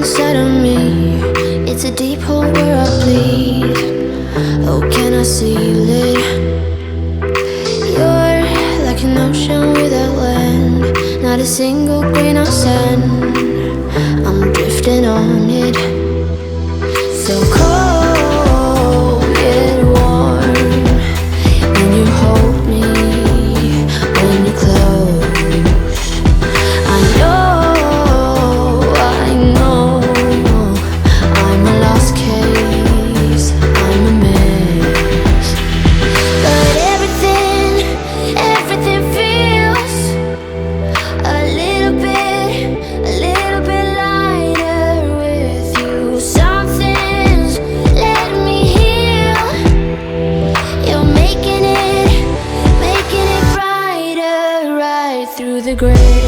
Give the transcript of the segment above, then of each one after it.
inside of me. It's a deep hole where I bleed. Oh, can I seal it? You're like an ocean without land, not a single grain of sand. I'm drifting on it. So cold yet warm, when you hold me, when you close. I know I'm a lost case, I'm a mess. But everything feels a little bit lighter with you. Something's letting me heal. You're making it brighter right through the gray.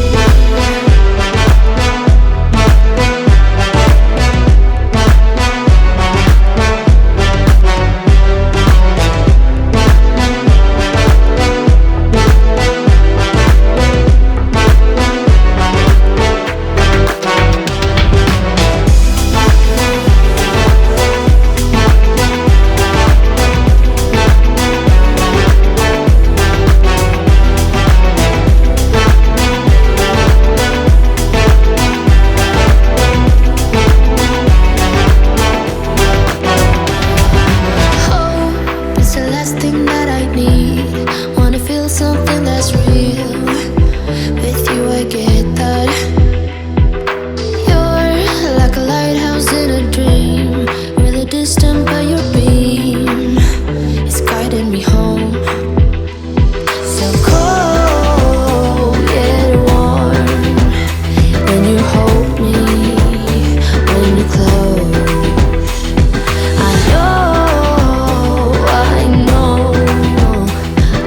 Something that's real. With you I get that. You're like a lighthouse in a dream, really distant but your beam is guiding me home. So cold yet warm, when you hold me, when you close. I know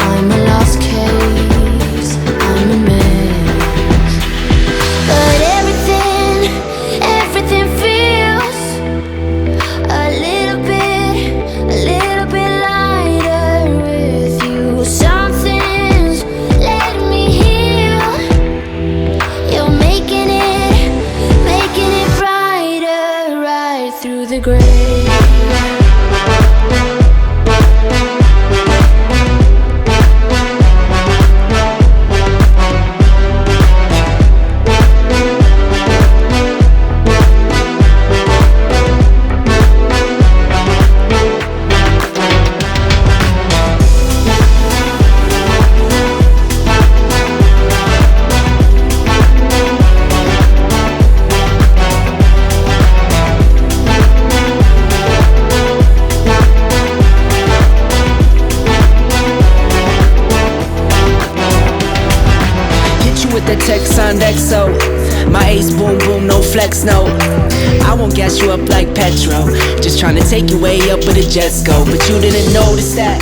I'm a lost case, I'm a mess. But everything feels a little bit lighter with you. Something's letting me heal. You're making it brighter right through the gray. The text on XO, my ace boom boom, no flex, no. I won't gas you up like petrol, just trying to take you way up where the jets go. But you didn't notice that